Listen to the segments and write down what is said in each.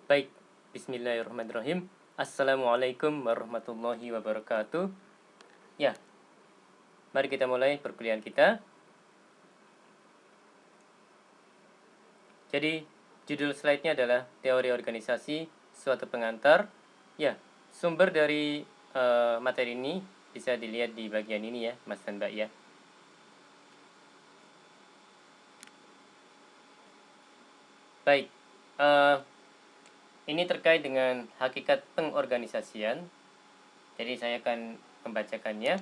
Baik, bismillahirrahmanirrahim. Assalamualaikum warahmatullahi wabarakatuh. Ya, mari kita mulai perkuliahan kita. Jadi, judul slide-nya adalah teori organisasi suatu pengantar. Ya, sumber dari materi ini bisa dilihat di bagian ini ya, Mas dan Mbak ya. Baik, ini terkait dengan hakikat pengorganisasian. Jadi saya akan membacakannya.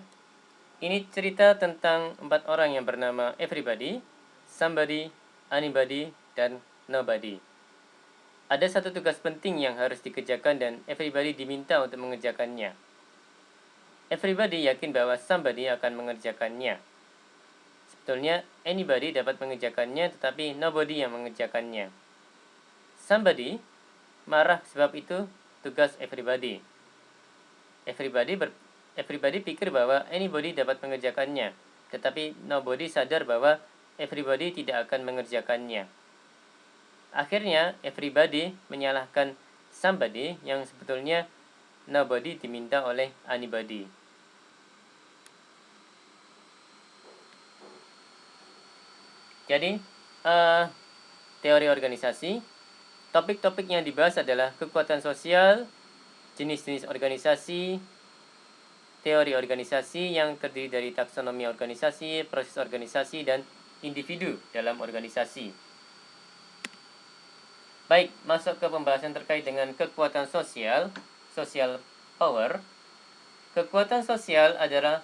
Ini cerita tentang 4 orang yang bernama everybody, somebody, anybody, dan nobody. Ada satu tugas penting yang harus dikerjakan dan everybody diminta untuk mengerjakannya. Everybody yakin bahwa somebody akan mengerjakannya. Sebetulnya anybody dapat mengerjakannya, tetapi nobody yang mengerjakannya. Somebody marah sebab itu tugas everybody. Everybody pikir bahwa anybody dapat mengerjakannya, tetapi nobody sadar bahwa everybody tidak akan mengerjakannya. Akhirnya, everybody menyalahkan somebody yang sebetulnya nobody diminta oleh anybody. Jadi, teori organisasi. Topik-topik yang dibahas adalah kekuatan sosial, jenis-jenis organisasi, teori organisasi yang terdiri dari taksonomi organisasi, proses organisasi, dan individu dalam organisasi. Baik, masuk ke pembahasan terkait dengan kekuatan sosial, social power. Kekuatan sosial adalah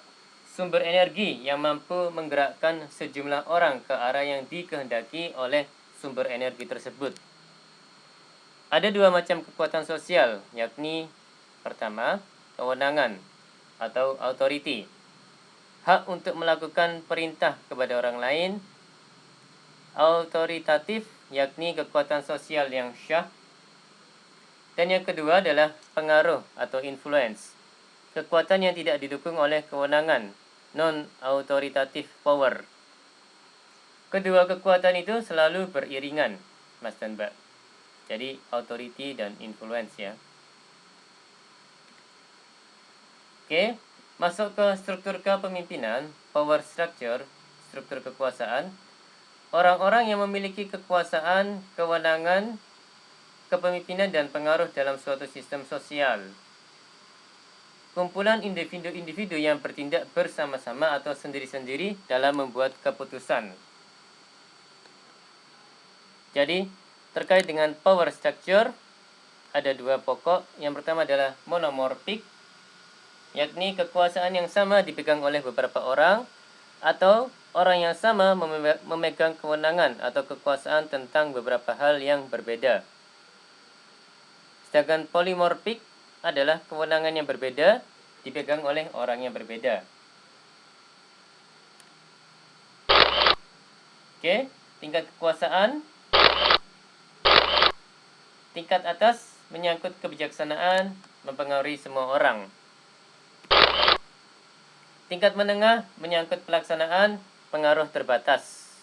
sumber energi yang mampu menggerakkan sejumlah orang ke arah yang dikehendaki oleh sumber energi tersebut. Ada 2 macam kekuatan sosial, yakni pertama, kewenangan atau authority, hak untuk melakukan perintah kepada orang lain. Autoritatif, yakni kekuatan sosial yang syah. Dan yang kedua adalah pengaruh atau influence, kekuatan yang tidak didukung oleh kewenangan, non-authoritative power. Kedua kekuatan itu selalu beriringan, Mas dan Mbak. Jadi authority dan influence ya. Oke, masuk ke struktur kepemimpinan, power structure, struktur kekuasaan. Orang-orang yang memiliki kekuasaan, kewenangan, kepemimpinan, dan pengaruh dalam suatu sistem sosial. Kumpulan individu-individu yang bertindak bersama-sama atau sendiri-sendiri dalam membuat keputusan. Jadi, terkait dengan power structure, ada 2 pokok. Yang pertama adalah monomorphic, yakni kekuasaan yang sama dipegang oleh beberapa orang, atau orang yang sama memegang kewenangan atau kekuasaan tentang beberapa hal yang berbeda. Sedangkan polymorphic adalah kewenangan yang berbeda dipegang oleh orang yang berbeda. Oke, tingkat kekuasaan. Tingkat atas menyangkut kebijaksanaan, mempengaruhi semua orang. Tingkat menengah menyangkut pelaksanaan, pengaruh terbatas.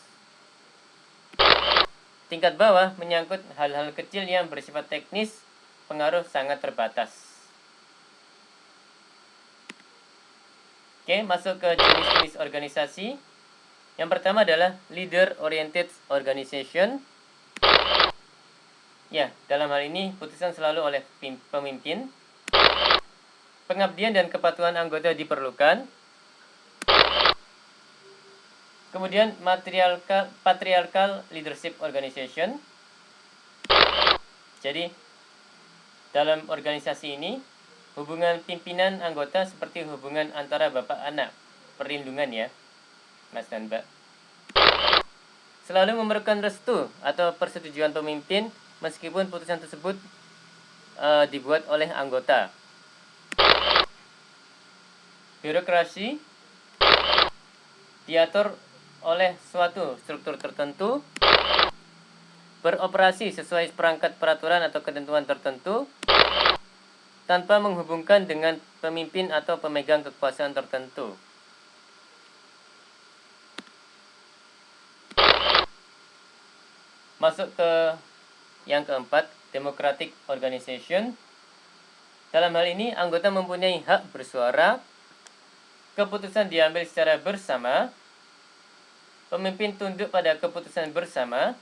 Tingkat bawah menyangkut hal-hal kecil yang bersifat teknis, pengaruh sangat terbatas. Oke, masuk ke jenis-jenis organisasi. Yang pertama adalah leader-oriented organization. Ya, dalam hal ini putusan selalu oleh pemimpin. Pengabdian dan kepatuhan anggota diperlukan. Kemudian patriarchal leadership organization. Jadi, dalam organisasi ini, hubungan pimpinan anggota seperti hubungan antara bapak anak, perlindungan ya, Mas dan Mbak. Selalu memerlukan restu atau persetujuan pemimpin meskipun putusan tersebut dibuat oleh anggota. Birokrasi diatur oleh suatu struktur tertentu, beroperasi sesuai perangkat peraturan atau ketentuan tertentu, tanpa menghubungkan dengan pemimpin atau pemegang kekuasaan tertentu. Masuk ke yang keempat, democratic organization. Dalam hal ini, anggota mempunyai hak bersuara, keputusan diambil secara bersama, pemimpin tunduk pada keputusan bersama,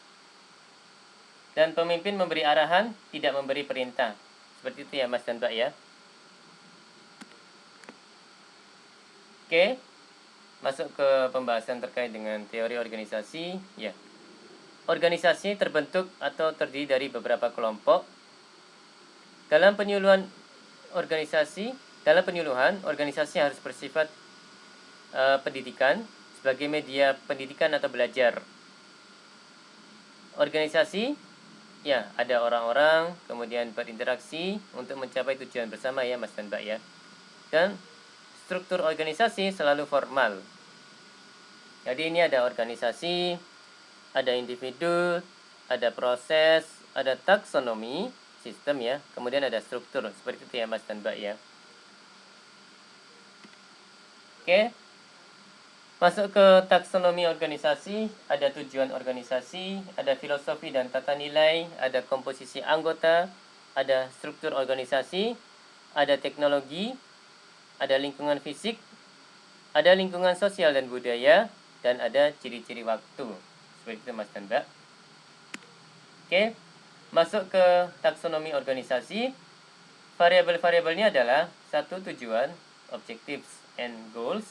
dan pemimpin memberi arahan, tidak memberi perintah. Seperti itu ya Mas dan Mbak ya. Oke, masuk ke pembahasan terkait dengan teori organisasi. Ya, organisasi terbentuk atau terdiri dari beberapa kelompok. Dalam penyuluhan, organisasi harus bersifat pendidikan sebagai media pendidikan atau belajar. Organisasi, ya, ada orang-orang, kemudian berinteraksi untuk mencapai tujuan bersama ya Mas dan Mbak ya. Dan struktur organisasi selalu formal. Jadi ini ada organisasi, ada individu, ada proses, ada taksonomi, sistem ya, kemudian ada struktur. Seperti itu ya Mas dan Mbak ya. Oke. Masuk ke taksonomi organisasi, ada tujuan organisasi, ada filosofi dan tata nilai, ada komposisi anggota, ada struktur organisasi, ada teknologi, ada lingkungan fisik, ada lingkungan sosial dan budaya, dan ada ciri-ciri waktu. Seperti itu Mas dan Mbak. Oke, masuk ke taksonomi organisasi. Variabel-variabelnya adalah satu, tujuan, objectives and goals.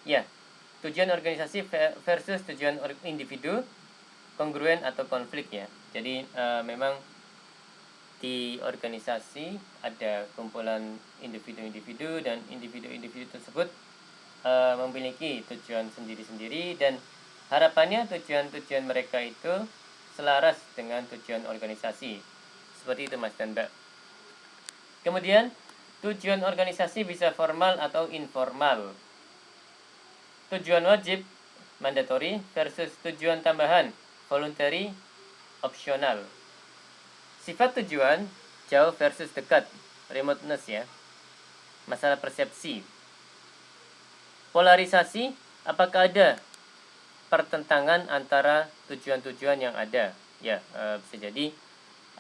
Ya, tujuan organisasi versus tujuan individu, kongruen atau konflik ya. Jadi memang di organisasi ada kumpulan individu-individu dan individu-individu tersebut memiliki tujuan sendiri-sendiri dan harapannya tujuan-tujuan mereka itu selaras dengan tujuan organisasi. Seperti itu Mas dan Mbak. Kemudian tujuan organisasi bisa formal atau informal. Tujuan wajib mandatory versus tujuan tambahan voluntary optional. Sifat tujuan jauh versus dekat, remoteness ya. Masalah persepsi. Polarisasi, apakah ada pertentangan antara tujuan-tujuan yang ada? Ya, bisa jadi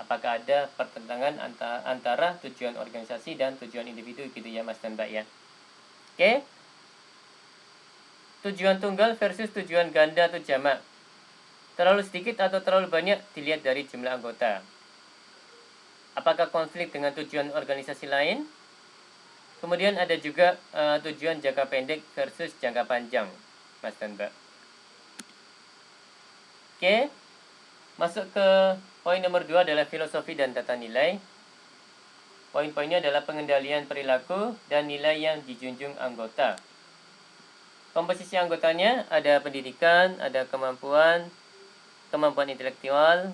apakah ada pertentangan antara tujuan organisasi dan tujuan individu gitu ya Mas dan Mbak ya. Oke. Tujuan tunggal versus tujuan ganda atau jamak. Terlalu sedikit atau terlalu banyak dilihat dari jumlah anggota. Apakah konflik dengan tujuan organisasi lain? Kemudian ada juga tujuan jangka pendek versus jangka panjang, Mas dan Mbak. Oke, masuk ke poin nomor 2 adalah filosofi dan tata nilai. Poin-poinnya adalah pengendalian perilaku dan nilai yang dijunjung anggota. Komposisi anggotanya ada pendidikan, ada kemampuan intelektual.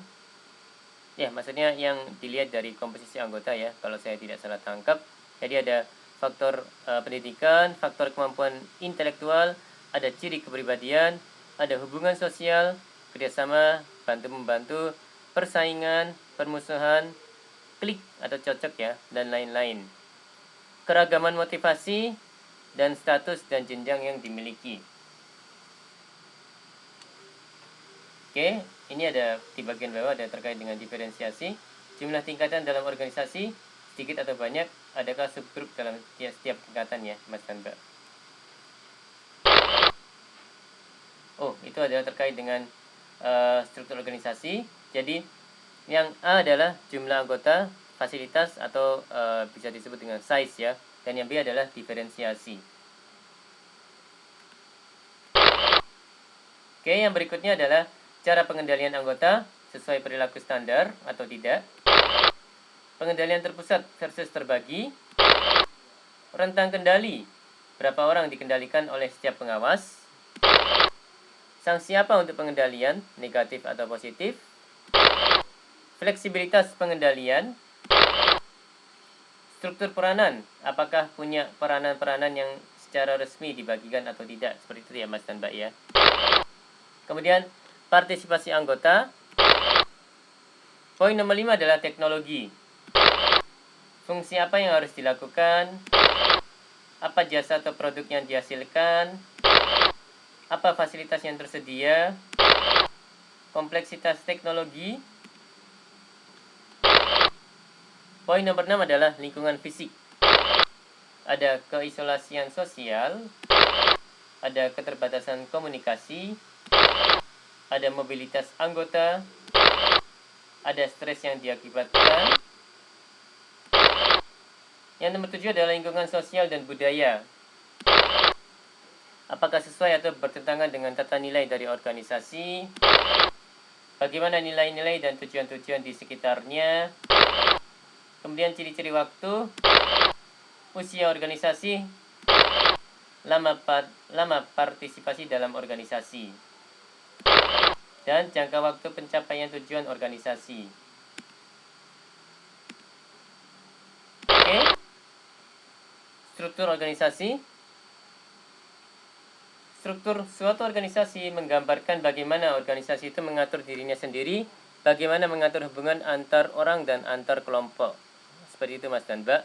Ya, maksudnya yang dilihat dari komposisi anggota ya, kalau saya tidak salah tangkap. Jadi ada faktor pendidikan, faktor kemampuan intelektual, ada ciri kepribadian, ada hubungan sosial, kerjasama, bantu-membantu, persaingan, permusuhan, klik atau cocok ya, dan lain-lain. Keragaman motivasi, dan status dan jenjang yang dimiliki. Oke, ini ada di bagian bawah ada terkait dengan diferensiasi. Jumlah tingkatan dalam organisasi, sedikit atau banyak, adakah subgrup dalam setiap tingkatan ya, Mas dan Mbak. Oh, itu adalah terkait dengan struktur organisasi. Jadi, yang A adalah jumlah anggota, fasilitas atau bisa disebut dengan size ya. Dan yang B adalah diferensiasi. Oke, yang berikutnya adalah cara pengendalian anggota sesuai perilaku standar atau tidak. Pengendalian terpusat versus terbagi. Rentang kendali, berapa orang dikendalikan oleh setiap pengawas. Sanksi apa untuk pengendalian, negatif atau positif. Fleksibilitas pengendalian. Struktur peranan, apakah punya peranan-peranan yang secara resmi dibagikan atau tidak. Seperti itu ya Mas dan Mbak ya. Kemudian partisipasi anggota. Poin nomor 5 adalah teknologi. Fungsi apa yang harus dilakukan? Apa jasa atau produk yang dihasilkan? Apa fasilitas yang tersedia? Kompleksitas teknologi. Poin nomor 6 adalah lingkungan fisik. Ada keisolasian sosial, ada keterbatasan komunikasi, ada mobilitas anggota, ada stres yang diakibatkan. Yang nomor 7 adalah lingkungan sosial dan budaya. Apakah sesuai atau bertentangan dengan tata nilai dari organisasi? Bagaimana nilai-nilai dan tujuan-tujuan di sekitarnya? Kemudian ciri-ciri waktu, usia organisasi, lama partisipasi dalam organisasi, dan jangka waktu pencapaian tujuan organisasi. Oke. Struktur organisasi. Struktur suatu organisasi menggambarkan bagaimana organisasi itu mengatur dirinya sendiri, bagaimana mengatur hubungan antar orang dan antar kelompok. Seperti itu Mas dan Mbak.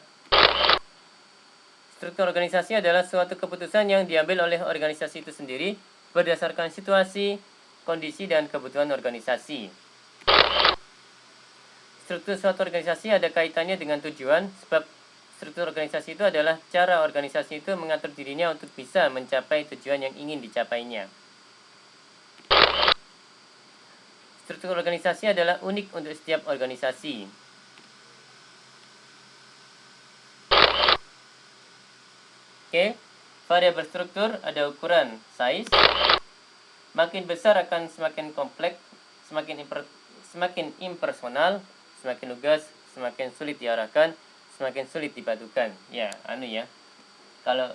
Struktur organisasi adalah suatu keputusan yang diambil oleh organisasi itu sendiri berdasarkan situasi, kondisi, dan kebutuhan organisasi. Struktur suatu organisasi ada kaitannya dengan tujuan, sebab struktur organisasi itu adalah cara organisasi itu mengatur dirinya untuk bisa mencapai tujuan yang ingin dicapainya. Struktur organisasi adalah unik untuk setiap organisasi. Oke, variabel struktur ada ukuran size. Makin besar akan semakin kompleks, semakin impersonal, semakin lugas, semakin sulit diarahkan, semakin sulit dipadukan. Ya, kalau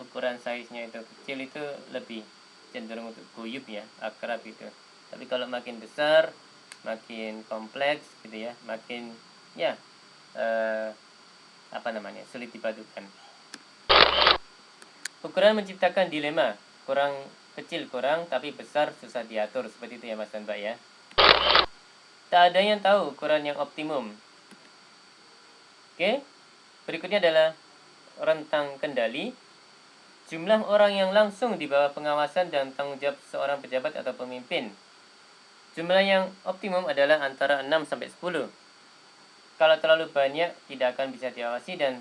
ukuran size-nya itu kecil itu lebih cenderung untuk guyup ya, akrab gitu. Tapi kalau makin besar, makin kompleks gitu ya, makin sulit dipadukan. Ukuran menciptakan dilema, kecil kurang, tapi besar susah diatur. Seperti itu ya Mas dan Mbak ya. Tak ada yang tahu ukuran yang optimum. Oke, berikutnya adalah rentang kendali. Jumlah orang yang langsung di bawah pengawasan dan tanggung jawab seorang pejabat atau pemimpin. Jumlah yang optimum adalah antara 6 sampai 10. Kalau terlalu banyak tidak akan bisa diawasi dan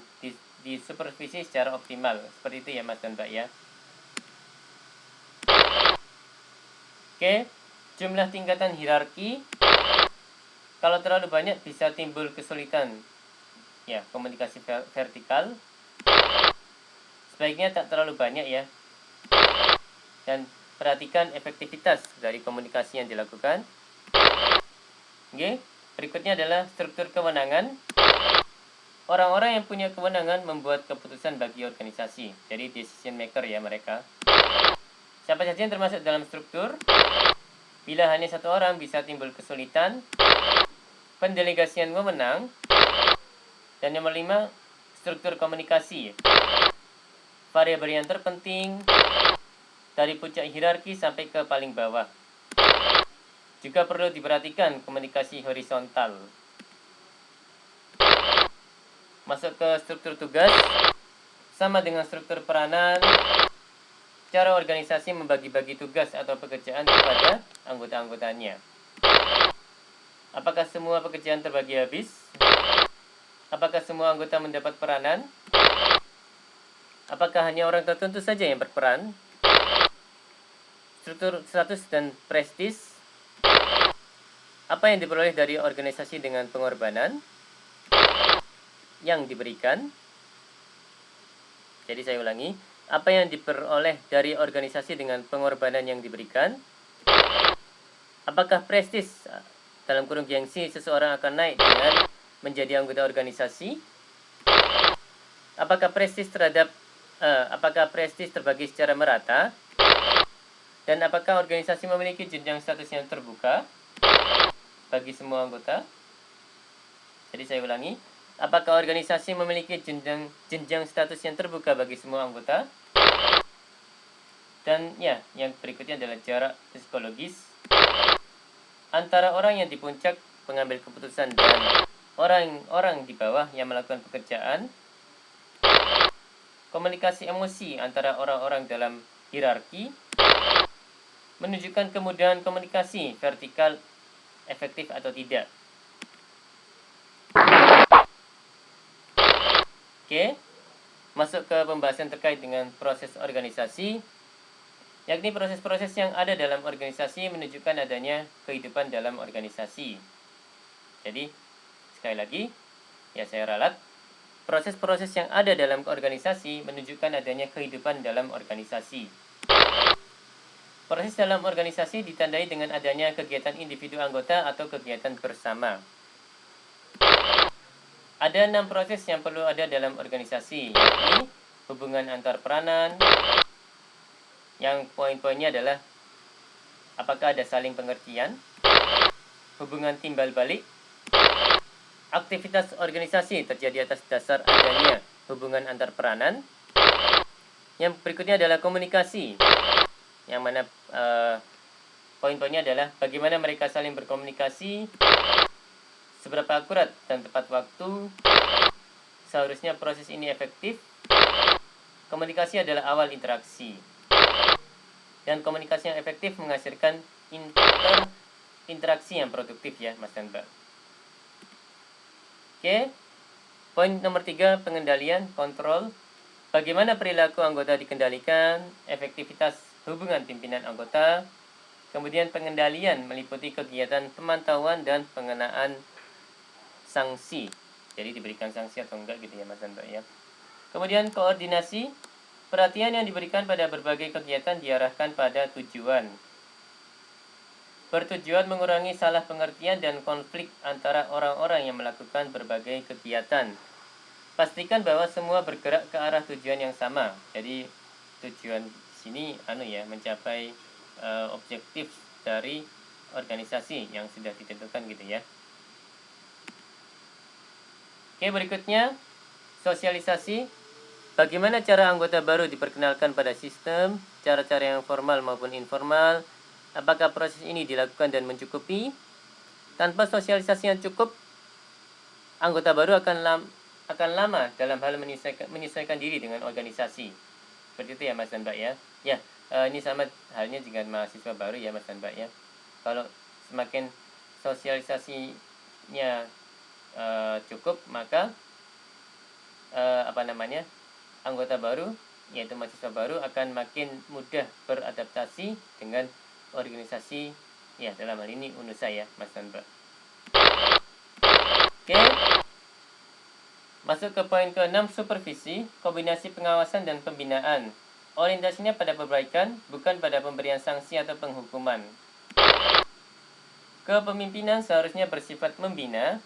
disupervisi secara optimal. Seperti itu ya Mas dan Mbak ya. Oke, jumlah tingkatan hierarki. Kalau terlalu banyak bisa timbul kesulitan. Ya, komunikasi vertikal. Sebaiknya tak terlalu banyak ya. Dan perhatikan efektivitas dari komunikasi yang dilakukan. Oke, berikutnya adalah struktur kewenangan. Orang-orang yang punya kewenangan membuat keputusan bagi organisasi. Jadi decision maker ya mereka. Siapa saja yang termasuk dalam struktur? Bila hanya satu orang bisa timbul kesulitan. Pendelegasian wewenang. Dan nomor 5, struktur komunikasi. Variabel yang terpenting dari puncak hierarki sampai ke paling bawah. Juga perlu diperhatikan komunikasi horizontal. Masuk ke struktur tugas. Sama dengan struktur peranan. Cara organisasi membagi-bagi tugas atau pekerjaan kepada anggota-anggotanya. Apakah semua pekerjaan terbagi habis? Apakah semua anggota mendapat peranan? Apakah hanya orang tertentu saja yang berperan? Struktur status dan prestis. Apa yang diperoleh dari organisasi dengan pengorbanan yang diberikan? Jadi saya ulangi. Apa yang diperoleh dari organisasi dengan pengorbanan yang diberikan? Apakah prestis dalam kurung gengsi seseorang akan naik dengan menjadi anggota organisasi? Apakah prestis terbagi secara merata? Dan apakah organisasi memiliki jenjang status yang terbuka bagi semua anggota? Jadi saya ulangi. Apakah organisasi memiliki jenjang status yang terbuka bagi semua anggota? Dan yang berikutnya adalah jarak psikologis antara orang yang di puncak pengambil keputusan dan orang-orang di bawah yang melakukan pekerjaan. Komunikasi emosi antara orang-orang dalam hierarki menunjukkan kemudahan komunikasi vertikal efektif atau tidak. Oke, masuk ke pembahasan terkait dengan proses organisasi, yakni proses-proses yang ada dalam organisasi menunjukkan adanya kehidupan dalam organisasi. Jadi, sekali lagi, ya saya ralat, proses-proses yang ada dalam organisasi menunjukkan adanya kehidupan dalam organisasi. Proses dalam organisasi ditandai dengan adanya kegiatan individu anggota atau kegiatan bersama. Ada 6 proses yang perlu ada dalam organisasi, yakni hubungan antar peranan, yang poin-poinnya adalah apakah ada saling pengertian, hubungan timbal balik, aktivitas organisasi terjadi atas dasar adanya hubungan antar peranan. Yang berikutnya adalah komunikasi, yang mana poin-poinnya adalah bagaimana mereka saling berkomunikasi, seberapa akurat dan tepat waktu, seharusnya proses ini efektif. Komunikasi adalah awal interaksi, dan komunikasi yang efektif menghasilkan interaksi yang produktif ya Mas dan Mbak. Oke, poin nomor 3, pengendalian, kontrol. Bagaimana perilaku anggota dikendalikan, efektivitas hubungan pimpinan anggota, kemudian pengendalian meliputi kegiatan pemantauan dan pengenaan sanksi. Jadi diberikan sanksi atau enggak gitu ya Mas dan Mbak ya. Kemudian koordinasi, perhatian yang diberikan pada berbagai kegiatan diarahkan pada tujuan. Bertujuan mengurangi salah pengertian dan konflik antara orang-orang yang melakukan berbagai kegiatan. Pastikan bahwa semua bergerak ke arah tujuan yang sama. Jadi tujuan sini mencapai objektif dari organisasi yang sudah ditentukan gitu ya. Oke, berikutnya sosialisasi. Bagaimana cara anggota baru diperkenalkan pada sistem, cara-cara yang formal maupun informal, apakah proses ini dilakukan dan mencukupi? Tanpa sosialisasi yang cukup, anggota baru akan lama dalam hal menyesuaikan diri dengan organisasi. Seperti itu ya Mas dan Mbak ya. Ya, ini sama halnya dengan mahasiswa baru ya Mas dan Mbak ya. Kalau semakin sosialisasinya cukup, maka anggota baru, yaitu mahasiswa baru, akan makin mudah beradaptasi dengan organisasi, ya dalam hal ini UNUSA ya Mas dan Mbak. Oke, masuk ke poin ke-6, supervisi, kombinasi pengawasan dan pembinaan. Orientasinya pada perbaikan, bukan pada pemberian sanksi atau penghukuman. Kepemimpinan seharusnya bersifat membina,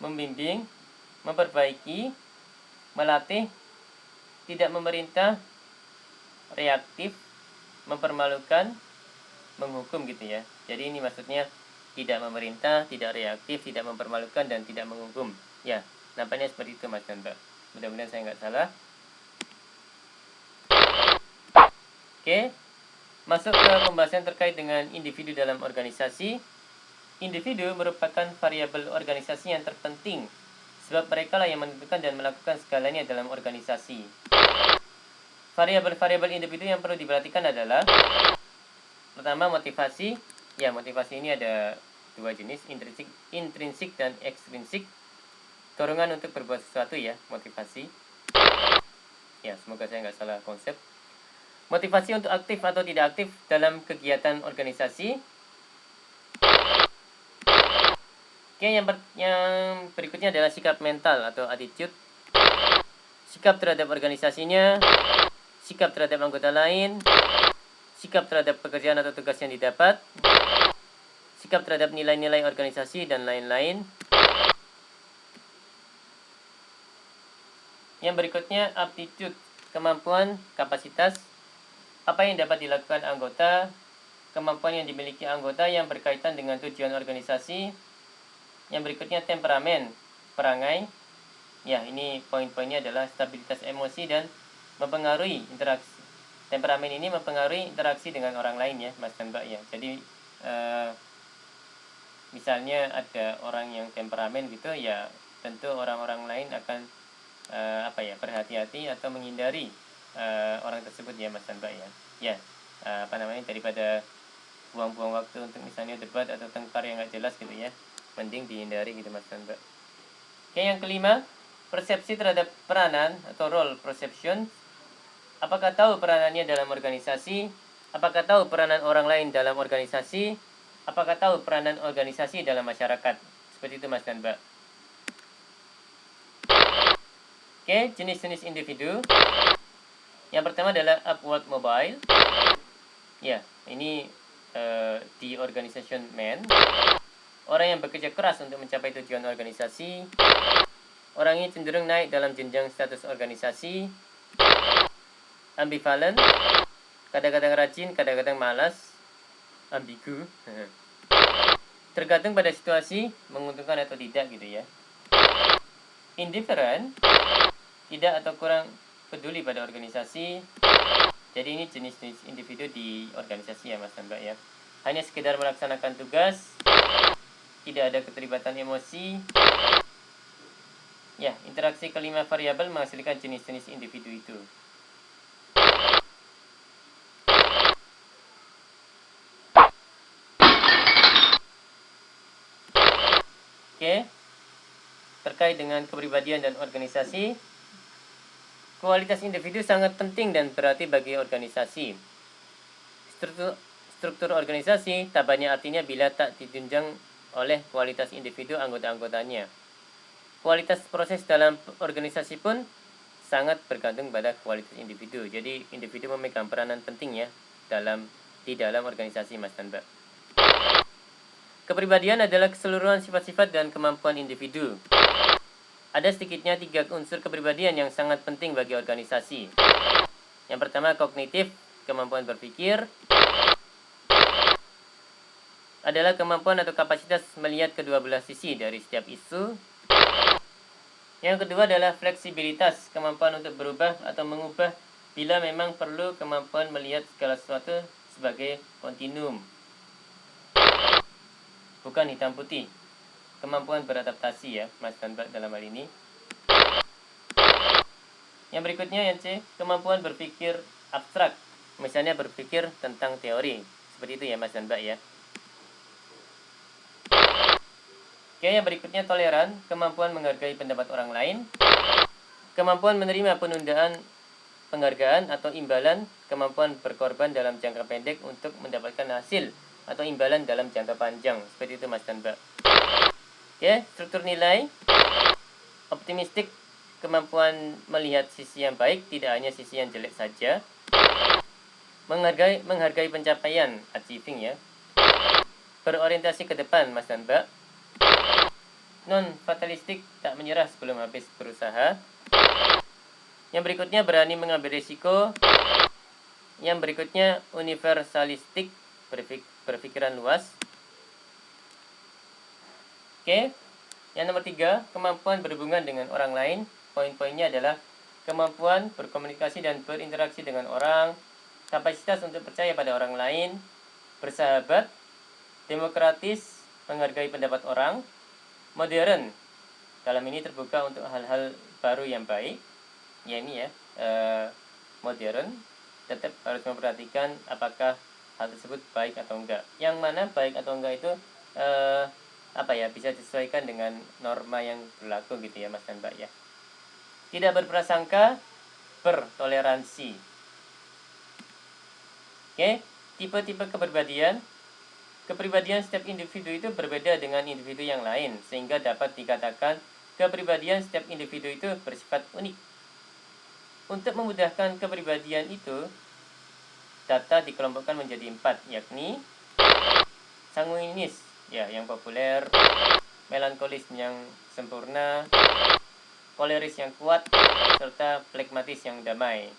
membimbing, memperbaiki, melatih, tidak memerintah, reaktif, mempermalukan, menghukum gitu ya. Jadi ini maksudnya tidak memerintah, tidak reaktif, tidak mempermalukan, dan tidak menghukum. Ya, nampaknya seperti itu Mas dan Mbak. Mudah-mudahan saya nggak salah. Oke, masuk ke pembahasan terkait dengan individu dalam organisasi. Individu merupakan variabel organisasi yang terpenting, sebab mereka lah yang menentukan dan melakukan segalanya dalam organisasi. Variabel-variabel individu yang perlu diperhatikan adalah pertama, motivasi. Ya, motivasi ini ada dua jenis, intrinsik dan ekstrinsik. Dorongan untuk berbuat sesuatu ya, motivasi. Ya, semoga saya nggak salah konsep. Motivasi untuk aktif atau tidak aktif dalam kegiatan organisasi. Oke, yang berikutnya adalah sikap mental atau attitude. Sikap terhadap organisasinya, sikap terhadap anggota lain, sikap terhadap pekerjaan atau tugas yang didapat, sikap terhadap nilai-nilai organisasi, dan lain-lain. Yang berikutnya aptitude, kemampuan, kapasitas, apa yang dapat dilakukan anggota, kemampuan yang dimiliki anggota yang berkaitan dengan tujuan organisasi. Yang berikutnya temperamen, perangai. Ya, ini poin-poinnya adalah stabilitas emosi dan mempengaruhi interaksi. Temperamen ini mempengaruhi interaksi dengan orang lain ya, Mas dan Mbak ya. Jadi misalnya ada orang yang temperamen gitu ya, tentu orang-orang lain akan berhati-hati atau menghindari orang tersebut ya Mas dan Mbak ya. Ya, daripada buang-buang waktu untuk misalnya debat atau tengkar yang nggak jelas gitu ya, mending dihindari gitu Mas dan Mbak. Oke, yang kelima, persepsi terhadap peranan atau role perception. Apakah tahu peranannya dalam organisasi? Apakah tahu peranan orang lain dalam organisasi? Apakah tahu peranan organisasi dalam masyarakat? Seperti itu Mas dan Mbak. Oke, jenis-jenis individu. Yang pertama adalah upward mobile. Ya, ini di organization man. Orang yang bekerja keras untuk mencapai tujuan organisasi. Orang ini cenderung naik dalam jenjang status organisasi. Ambivalent, kadang-kadang rajin, kadang-kadang malas. Ambigu. Tergantung pada situasi, menguntungkan atau tidak gitu ya. Indifferent, tidak atau kurang peduli pada organisasi. Jadi ini jenis-jenis individu di organisasi ya Mas dan Mbak ya. Hanya sekedar melaksanakan tugas, tidak ada keterlibatan emosi. Ya, interaksi kelima variabel menghasilkan jenis-jenis individu itu. Oke. Terkait dengan kepribadian dan organisasi, kualitas individu sangat penting dan berarti bagi organisasi. Struktur organisasi tak banyak artinya bila tak ditunjang oleh kualitas individu anggota-anggotanya. Kualitas proses dalam organisasi pun sangat bergantung pada kualitas individu. Jadi individu memegang peranan penting ya di dalam organisasi Mas dan Mbak. Kepribadian adalah keseluruhan sifat-sifat dan kemampuan individu. Ada sedikitnya 3 unsur kepribadian yang sangat penting bagi organisasi. Yang pertama kognitif, kemampuan berpikir. Adalah kemampuan atau kapasitas melihat kedua belah sisi dari setiap isu. Yang kedua adalah fleksibilitas, kemampuan untuk berubah atau mengubah bila memang perlu, kemampuan melihat segala sesuatu sebagai kontinuum. Bukan hitam putih. Kemampuan beradaptasi ya, Mas dan Mbak dalam hal ini. Yang berikutnya yang C, kemampuan berpikir abstrak. Misalnya berpikir tentang teori. Seperti itu ya Mas dan Mbak ya. Oke, yang berikutnya toleran, kemampuan menghargai pendapat orang lain. Kemampuan menerima penundaan penghargaan atau imbalan, kemampuan berkorban dalam jangka pendek untuk mendapatkan hasil atau imbalan dalam jangka panjang. Seperti itu Mas dan Mbak. Oke, struktur nilai. Optimistik, kemampuan melihat sisi yang baik, tidak hanya sisi yang jelek saja. Menghargai pencapaian, achieving ya. Berorientasi ke depan Mas dan Mbak. Non-fatalistik, tak menyerah sebelum habis berusaha. Yang berikutnya berani mengambil risiko. Yang berikutnya universalistik, berpikiran luas. Oke, yang nomor 3, kemampuan berhubungan dengan orang lain. Poin-poinnya adalah kemampuan berkomunikasi dan berinteraksi dengan orang, kapasitas untuk percaya pada orang lain, bersahabat, demokratis, menghargai pendapat orang, modern, dalam ini terbuka untuk hal-hal baru yang baik. Ya ini ya, modern, tetap harus memperhatikan apakah hal tersebut baik atau enggak. Yang mana baik atau enggak itu bisa disesuaikan dengan norma yang berlaku gitu ya Mas dan Mbak ya. Tidak berprasangka, bertoleransi. Oke, tipe-tipe kepribadian. Kepribadian setiap individu itu berbeda dengan individu yang lain, sehingga dapat dikatakan kepribadian setiap individu itu bersifat unik. Untuk memudahkan kepribadian itu, data dikelompokkan menjadi 4, yakni sanguinis, ya yang populer, melankolis yang sempurna, koleris yang kuat, serta flegmatis yang damai.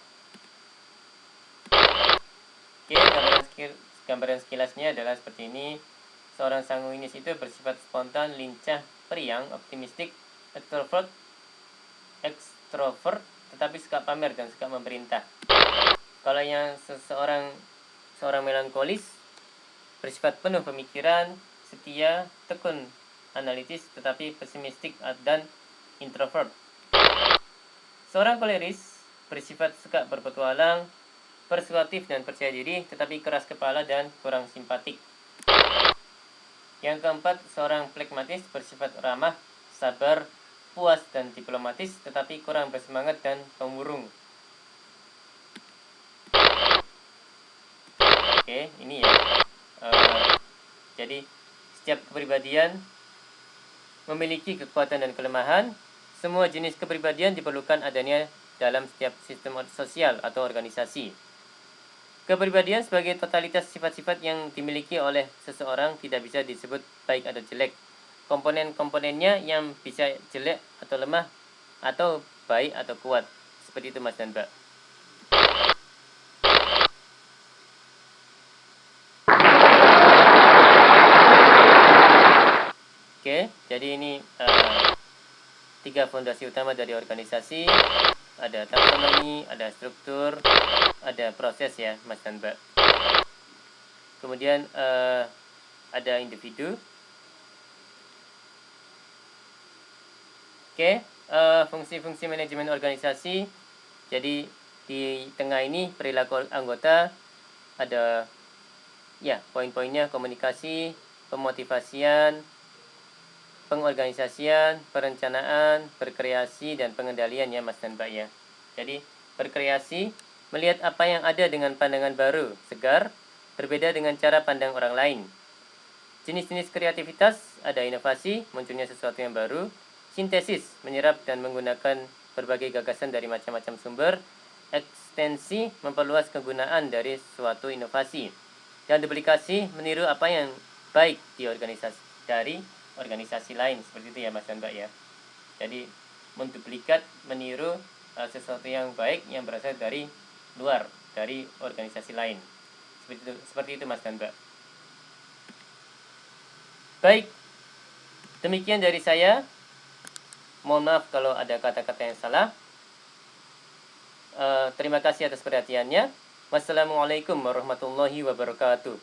Oke, gambaran sekilasnya adalah seperti ini. Seorang sanguinis itu bersifat spontan, lincah, periang, optimistik, ekstrovert, tetapi suka pamer dan suka memerintah. Kalau yang seorang melankolis bersifat penuh pemikiran, setia, tekun, analitis, tetapi pesimistik dan introvert. Seorang koleris bersifat suka berpetualang, persuasif dan percaya diri, tetapi keras kepala dan kurang simpatik. Yang keempat, seorang flegmatis bersifat ramah, sabar, puas dan diplomatis, tetapi kurang bersemangat dan pemurung. Oke, ini ya. Jadi setiap kepribadian memiliki kekuatan dan kelemahan. Semua jenis kepribadian diperlukan adanya dalam setiap sistem sosial atau organisasi. Kepribadian sebagai totalitas sifat-sifat yang dimiliki oleh seseorang tidak bisa disebut baik atau jelek. Komponen-komponennya yang bisa jelek atau lemah, atau baik atau kuat. Seperti itu Mas dan Mbak. Oke, jadi ini 3 fondasi utama dari organisasi. Ada taksonomi, ada struktur, ada proses ya Mas dan Mbak. Kemudian ada individu. Oke, fungsi-fungsi manajemen organisasi. Jadi di tengah ini perilaku anggota, ada ya poin-poinnya: komunikasi, pemotivasian, pengorganisasian, perencanaan, berkreasi, dan pengendalian ya Mas dan Mbak ya. Jadi berkreasi, melihat apa yang ada dengan pandangan baru, segar, berbeda dengan cara pandang orang lain. Jenis-jenis kreativitas, ada inovasi, munculnya sesuatu yang baru, sintesis, menyerap dan menggunakan berbagai gagasan dari macam-macam sumber, ekstensi, memperluas kegunaan dari suatu inovasi, dan duplikasi, meniru apa yang baik di organisasi lain. Seperti itu ya Mas dan Mbak ya. Jadi menduplikat, meniru sesuatu yang baik yang berasal dari luar, dari organisasi lain. Seperti itu Mas dan Mbak. Baik, demikian dari saya. Mohon maaf kalau ada kata-kata yang salah. Terima kasih atas perhatiannya. Wassalamualaikum warahmatullahi wabarakatuh.